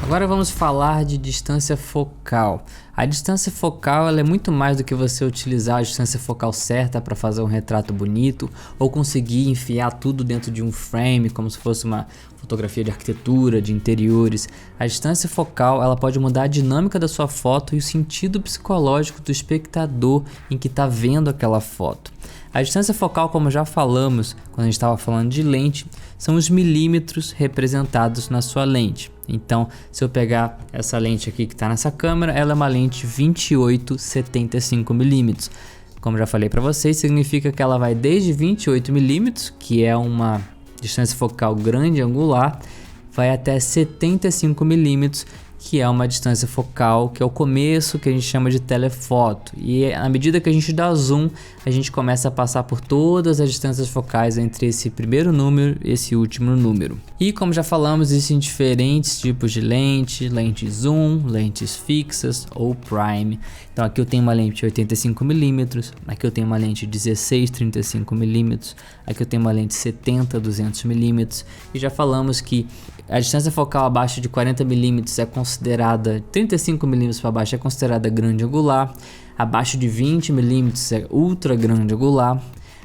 Agora vamos falar de distância focal. A distância focal ela é muito mais do que você utilizar a distância focal certa para fazer um retrato bonito ou conseguir enfiar tudo dentro de um frame como se fosse uma fotografia de arquitetura, de interiores. A distância focal ela pode mudar a dinâmica da sua foto e o sentido psicológico do espectador em que está vendo aquela foto. A distância focal, como já falamos quando a gente estava falando de lente, são os milímetros representados na sua lente. Então, se eu pegar essa lente aqui que está nessa câmera, ela é uma lente 28-75mm. Como já falei para vocês, significa que ela vai desde 28mm, que é uma distância focal grande angular, vai até 75mm, que é uma distância focal, que é o começo que a gente chama de telefoto. E à medida que a gente dá zoom, a gente começa a passar por todas as distâncias focais entre esse primeiro número e esse último número. E como já falamos, existem diferentes tipos de lente, lentes zoom, lentes fixas ou prime. Então aqui eu tenho uma lente 85mm, aqui eu tenho uma lente 16-35mm, aqui eu tenho uma lente 70-200mm. E já falamos que a distância focal abaixo de 40mm é considerada, 35mm para baixo é considerada grande angular, abaixo de 20mm é ultra grande angular.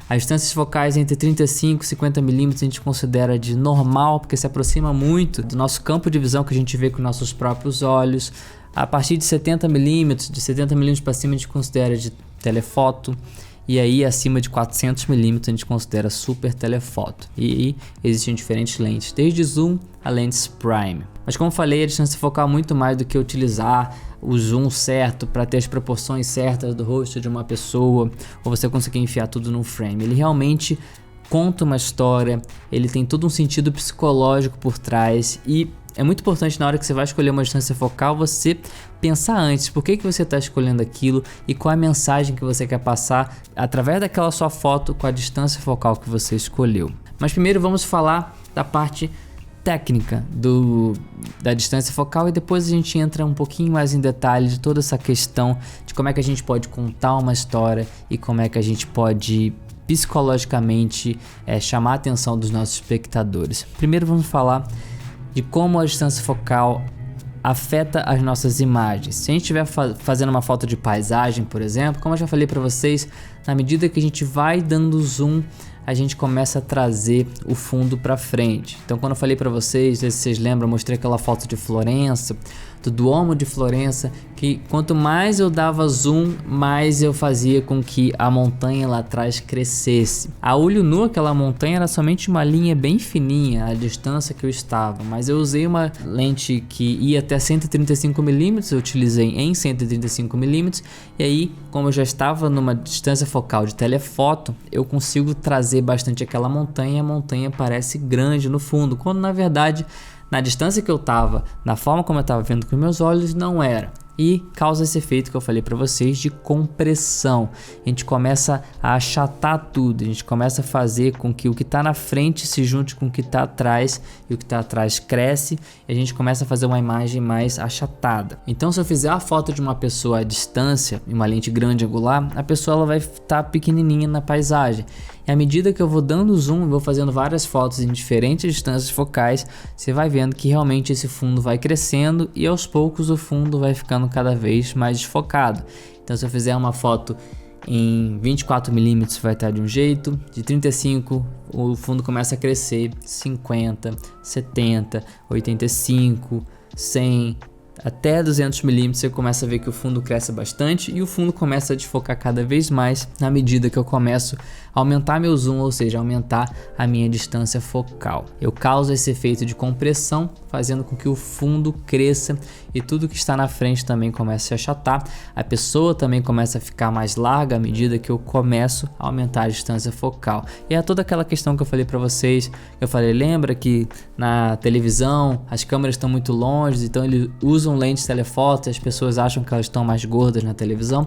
As distâncias focais entre 35 e 50mm a gente considera de normal, porque se aproxima muito do nosso campo de visão que a gente vê com nossos próprios olhos. A partir de 70mm, de 70mm para cima a gente considera de telefoto. E aí acima de 400mm a gente considera super telefoto. E existem diferentes lentes, desde zoom a lentes prime. Mas como falei, a distância focal é muito mais do que utilizar o zoom certo para ter as proporções certas do rosto de uma pessoa, ou você conseguir enfiar tudo num frame. Ele realmente conta uma história, ele tem todo um sentido psicológico por trás e é muito importante na hora que você vai escolher uma distância focal você pensar antes por que você está escolhendo aquilo e qual a mensagem que você quer passar através daquela sua foto com a distância focal que você escolheu. Mas primeiro vamos falar da parte técnica da distância focal e depois a gente entra um pouquinho mais em detalhe de toda essa questão de como é que a gente pode contar uma história e como é que a gente pode psicologicamente chamar a atenção dos nossos espectadores. Primeiro vamos falar de como a distância focal afeta as nossas imagens. Se a gente estiver fazendo uma foto de paisagem, por exemplo, como eu já falei para vocês, na medida que a gente vai dando zoom, a gente começa a trazer o fundo para frente. Então quando eu falei para vocês, se vocês lembram, eu mostrei aquela foto de Florença, do Duomo de Florença, que quanto mais eu dava zoom, mais eu fazia com que a montanha lá atrás crescesse. A olho nu aquela montanha era somente uma linha bem fininha, a distância que eu estava, mas eu usei uma lente que ia até 135mm, eu utilizei em 135mm, e aí como eu já estava numa distância focal de telefoto, eu consigo trazer bastante aquela montanha e a montanha parece grande no fundo, quando na verdade na distância que eu estava, na forma como eu estava vendo com meus olhos, não era. E causa esse efeito que eu falei para vocês de compressão. A gente começa a achatar tudo, a gente começa a fazer com que o que está na frente se junte com o que está atrás e o que está atrás cresce e a gente começa a fazer uma imagem mais achatada. Então se eu fizer a foto de uma pessoa à distância, em uma lente grande angular, a pessoa ela vai estar pequenininha na paisagem. E à medida que eu vou dando zoom, vou fazendo várias fotos em diferentes distâncias focais, você vai vendo que realmente esse fundo vai crescendo e aos poucos o fundo vai ficando cada vez mais desfocado. Então se eu fizer uma foto em 24mm vai estar de um jeito, de 35 o fundo começa a crescer, 50, 70, 85, 100... até 200mm você começa a ver que o fundo cresce bastante e o fundo começa a desfocar cada vez mais na medida que eu começo a aumentar meu zoom, ou seja, aumentar a minha distância focal. Eu causo esse efeito de compressão, fazendo com que o fundo cresça e tudo que está na frente também comece a achatar. A pessoa também começa a ficar mais larga à medida que eu começo a aumentar a distância focal. E é toda aquela questão que eu falei para vocês, eu falei, lembra que na televisão as câmeras estão muito longe, então eles usam lentes telefoto, as pessoas acham que elas estão mais gordas na televisão,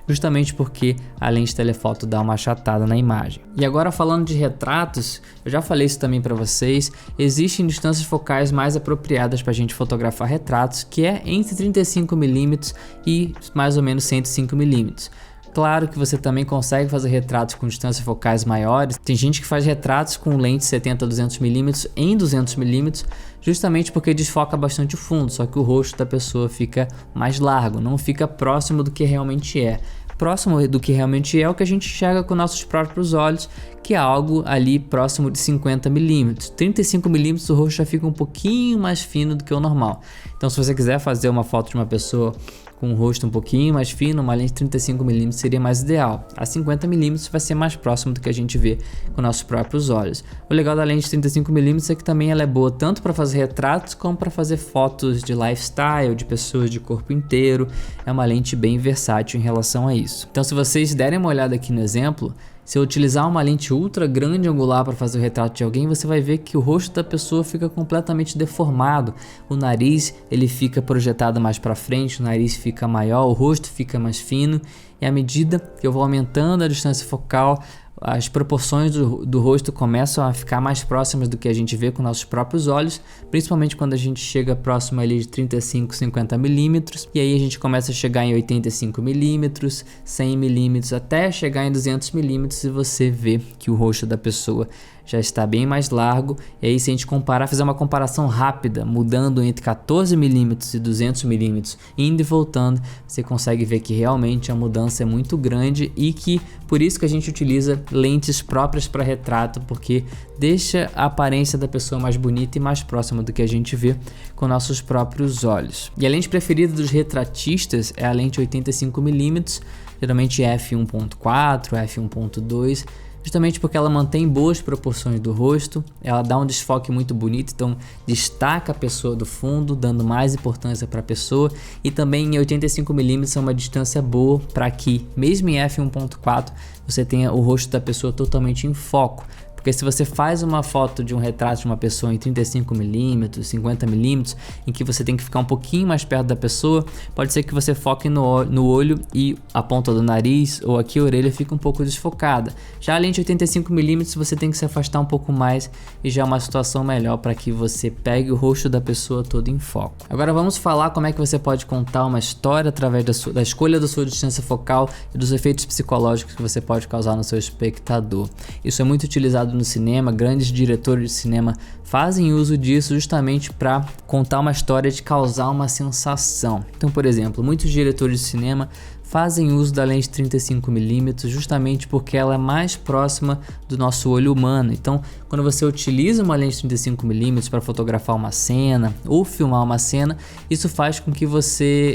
justamente porque a lente telefoto dá uma achatada na imagem. E agora falando de retratos, eu já falei isso também para vocês, existem distâncias focais mais apropriadas para a gente fotografar retratos, que é entre 35mm e mais ou menos 105mm. Claro que você também consegue fazer retratos com distâncias focais maiores. Tem gente que faz retratos com lente 70-200mm em 200mm, justamente porque desfoca bastante o fundo, só que o rosto da pessoa fica mais largo, não fica próximo do que realmente é. Próximo do que realmente é o que a gente enxerga com nossos próprios olhos, que é algo ali próximo de 50mm. 35mm o rosto já fica um pouquinho mais fino do que o normal. Então se você quiser fazer uma foto de uma pessoa com o rosto um pouquinho mais fino, uma lente 35mm seria mais ideal. A 50mm vai ser mais próximo do que a gente vê com nossos próprios olhos. O legal da lente 35mm é que também ela é boa tanto para fazer retratos como para fazer fotos de lifestyle, de pessoas de corpo inteiro. É uma lente bem versátil em relação a isso. Então se vocês derem uma olhada aqui no exemplo, se eu utilizar uma lente ultra grande angular para fazer o retrato de alguém, você vai ver que o rosto da pessoa fica completamente deformado. O nariz ele fica projetado mais para frente, o nariz fica maior, o rosto fica mais fino. E à medida que eu vou aumentando a distância focal, as proporções do rosto começam a ficar mais próximas do que a gente vê com nossos próprios olhos, principalmente quando a gente chega próximo ali de 35-50mm, e aí a gente começa a chegar em 85mm, 100mm, até chegar em 200mm, e você vê que o rosto da pessoa já está bem mais largo. E aí se a gente fizer uma comparação rápida, mudando entre 14mm e 200mm, indo e voltando, você consegue ver que realmente a mudança é muito grande, e que por isso que a gente utiliza lentes próprias para retrato, porque deixa a aparência da pessoa mais bonita e mais próxima do que a gente vê com nossos próprios olhos. E a lente preferida dos retratistas é a lente 85mm, geralmente f1.4, f1.2, justamente porque ela mantém boas proporções do rosto, ela dá um desfoque muito bonito, então destaca a pessoa do fundo, dando mais importância para a pessoa. E também em 85mm é uma distância boa para que, mesmo em f1.4, você tenha o rosto da pessoa totalmente em foco. Porque se você faz uma foto de um retrato de uma pessoa em 35mm, 50mm, em que você tem que ficar um pouquinho mais perto da pessoa, pode ser que você foque no olho e a ponta do nariz ou aqui a orelha fica um pouco desfocada. Já a lente 85mm você tem que se afastar um pouco mais, e já é uma situação melhor para que você pegue o rosto da pessoa todo em foco. Agora vamos falar como é que você pode contar uma história através da escolha da sua distância focal e dos efeitos psicológicos que você pode causar no seu espectador. Isso é muito utilizado no cinema, grandes diretores de cinema fazem uso disso justamente para contar uma história, de causar uma sensação. Então, por exemplo, muitos diretores de cinema fazem uso da lente 35mm justamente porque ela é mais próxima do nosso olho humano. Então, quando você utiliza uma lente 35mm para fotografar uma cena ou filmar uma cena, isso faz com que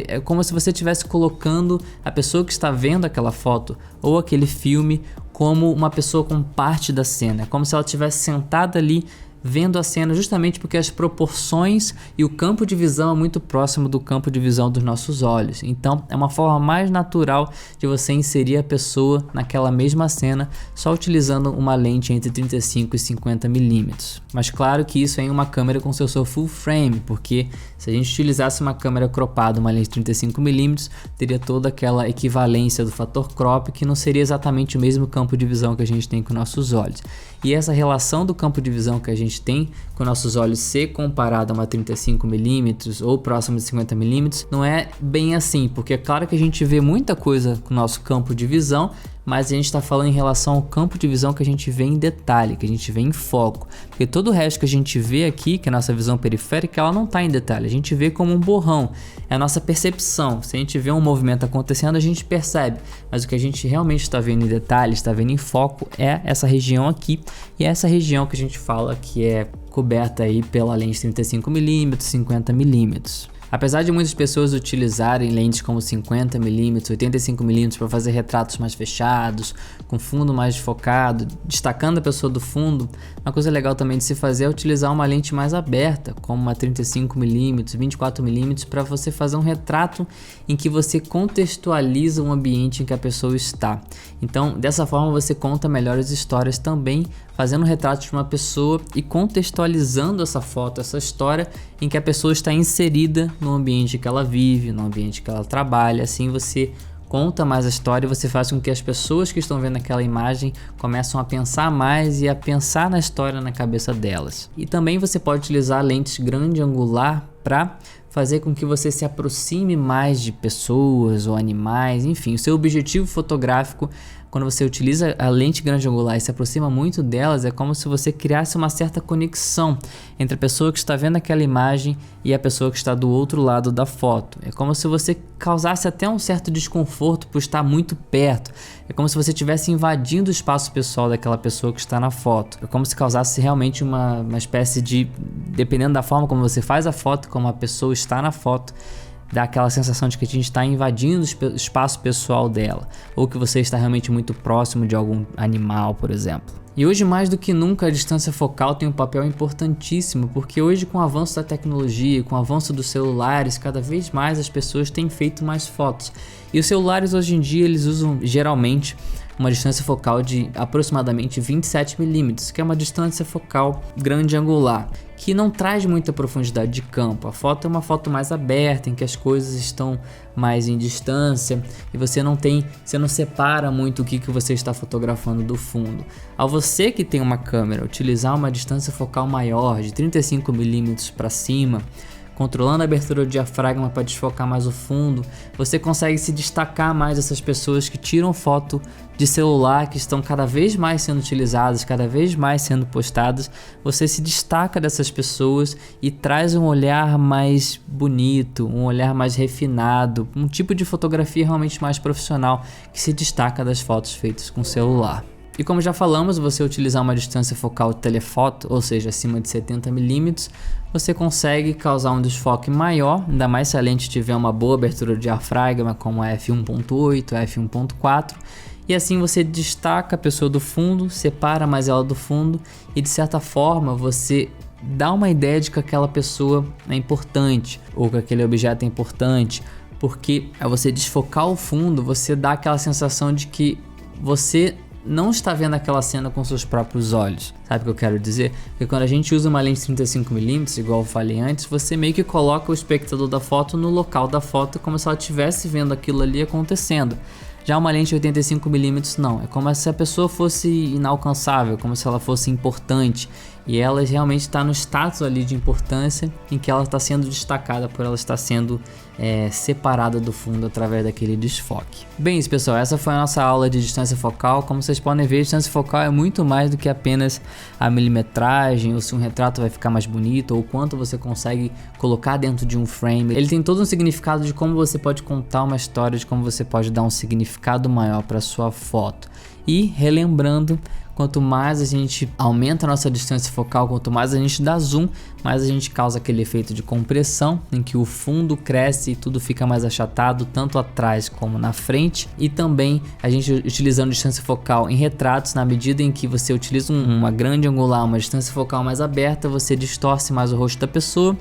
é como se você estivesse colocando a pessoa que está vendo aquela foto ou aquele filme como uma pessoa com parte da cena, é como se ela estivesse sentada ali vendo a cena, justamente porque as proporções e o campo de visão é muito próximo do campo de visão dos nossos olhos. Então é uma forma mais natural de você inserir a pessoa naquela mesma cena, só utilizando uma lente entre 35 e 50mm. Mas claro que isso é em uma câmera com seu full frame, porque se a gente utilizasse uma câmera cropada, uma lente 35mm, teria toda aquela equivalência do fator crop, que não seria exatamente o mesmo campo de visão que a gente tem com nossos olhos. E essa relação do campo de visão que a gente tem com nossos olhos ser comparado a uma 35mm ou próximo de 50mm não é bem assim, porque é claro que a gente vê muita coisa com o nosso campo de visão, mas a gente está falando em relação ao campo de visão que a gente vê em detalhe, que a gente vê em foco. Porque todo o resto que a gente vê aqui, que é a nossa visão periférica, ela não está em detalhe, a gente vê como um borrão, é a nossa percepção. Se a gente vê um movimento acontecendo, a gente percebe, mas o que a gente realmente está vendo em detalhe, está vendo em foco, é essa região aqui, e é essa região que a gente fala que é coberta aí pela lente 35mm, 50mm. Apesar de muitas pessoas utilizarem lentes como 50mm, 85mm para fazer retratos mais fechados, com fundo mais focado, destacando a pessoa do fundo, uma coisa legal também de se fazer é utilizar uma lente mais aberta, como uma 35mm, 24mm, para você fazer um retrato em que você contextualiza o ambiente em que a pessoa está. Então, dessa forma você conta melhores histórias também, fazendo um retrato de uma pessoa e contextualizando essa foto, essa história em que a pessoa está inserida no ambiente que ela vive, no ambiente que ela trabalha. Assim você conta mais a história e você faz com que as pessoas que estão vendo aquela imagem começam a pensar mais e a pensar na história na cabeça delas. E também você pode utilizar lentes grande angular para fazer com que você se aproxime mais de pessoas ou animais, enfim, o seu objetivo fotográfico, quando você utiliza a lente grande angular e se aproxima muito delas, é como se você criasse uma certa conexão entre a pessoa que está vendo aquela imagem e a pessoa que está do outro lado da foto. É como se você causasse até um certo desconforto por estar muito perto. É como se você estivesse invadindo o espaço pessoal daquela pessoa que está na foto. É como se causasse realmente uma espécie de, dependendo da forma como você faz a foto, como a pessoa está na foto, dá aquela sensação de que a gente está invadindo o espaço pessoal dela, ou que você está realmente muito próximo de algum animal, por exemplo. E hoje mais do que nunca a distância focal tem um papel importantíssimo, porque hoje com o avanço da tecnologia, com o avanço dos celulares, cada vez mais as pessoas têm feito mais fotos. E os celulares hoje em dia eles usam geralmente uma distância focal de aproximadamente 27 milímetros, que é uma distância focal grande angular, que não traz muita profundidade de campo. A foto é uma foto mais aberta, em que as coisas estão mais em distância e você não separa muito o que você está fotografando do fundo. Ao você que tem uma câmera utilizar uma distância focal maior, de 35 milímetros para cima, controlando a abertura do diafragma para desfocar mais o fundo, você consegue se destacar mais dessas pessoas que tiram foto de celular, que estão cada vez mais sendo utilizadas, cada vez mais sendo postadas. Você se destaca dessas pessoas e traz um olhar mais bonito, um olhar mais refinado, um tipo de fotografia realmente mais profissional que se destaca das fotos feitas com celular. E como já falamos, você utilizar uma distância focal de telefoto, ou seja, acima de 70 milímetros, você consegue causar um desfoque maior, ainda mais se a lente tiver uma boa abertura de diafragma, como a f1.8, a f1.4, e assim você destaca a pessoa do fundo, separa mais ela do fundo e de certa forma você dá uma ideia de que aquela pessoa é importante ou que aquele objeto é importante, porque ao você desfocar o fundo, você dá aquela sensação de que você não está vendo aquela cena com seus próprios olhos. Sabe o que eu quero dizer? Porque quando a gente usa uma lente 35mm, igual eu falei antes, você meio que coloca o espectador da foto no local da foto, como se ela estivesse vendo aquilo ali acontecendo. Já uma lente 85mm não, é como se a pessoa fosse inalcançável, como se ela fosse importante, e ela realmente está no status ali de importância em que ela está sendo destacada por ela estar sendo separada do fundo através daquele desfoque. Bem, isso pessoal, essa foi a nossa aula de distância focal. Como vocês podem ver, a distância focal é muito mais do que apenas a milimetragem, ou se um retrato vai ficar mais bonito, ou quanto você consegue colocar dentro de um frame. Ele tem todo um significado de como você pode contar uma história, de como você pode dar um significado maior para sua foto. E relembrando, quanto mais a gente aumenta a nossa distância focal, quanto mais a gente dá zoom, mais a gente causa aquele efeito de compressão, em que o fundo cresce e tudo fica mais achatado, tanto atrás como na frente. E também a gente utilizando distância focal em retratos, na medida em que você utiliza uma grande angular, uma distância focal mais aberta, você distorce mais o rosto da pessoa.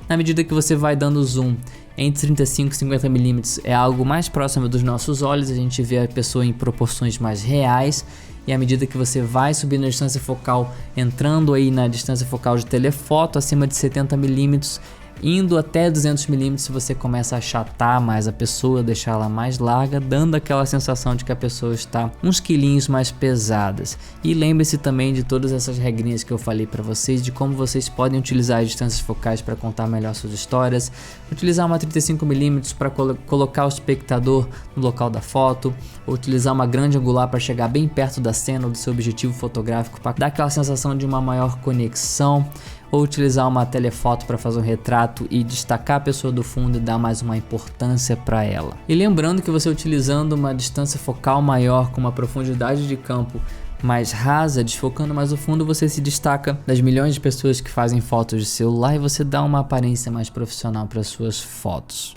Na medida que você vai dando zoom entre 35 e 50 milímetros, é algo mais próximo dos nossos olhos, a gente vê a pessoa em proporções mais reais. E à medida que você vai subindo a distância focal, entrando aí na distância focal de telefoto acima de 70 milímetros, indo até 200 milímetros, você começa a achatar mais a pessoa, deixá-la mais larga, dando aquela sensação de que a pessoa está uns quilinhos mais pesadas. E lembre-se também de todas essas regrinhas que eu falei para vocês, de como vocês podem utilizar as distâncias focais para contar melhor suas histórias, utilizar uma 35 milímetros para colocar o espectador no local da foto, ou utilizar uma grande angular para chegar bem perto da cena ou do seu objetivo fotográfico, para dar aquela sensação de uma maior conexão, ou utilizar uma telefoto para fazer um retrato e destacar a pessoa do fundo e dar mais uma importância para ela. E lembrando que você utilizando uma distância focal maior, com uma profundidade de campo mais rasa, desfocando mais o fundo, você se destaca das milhões de pessoas que fazem fotos de celular e você dá uma aparência mais profissional para suas fotos.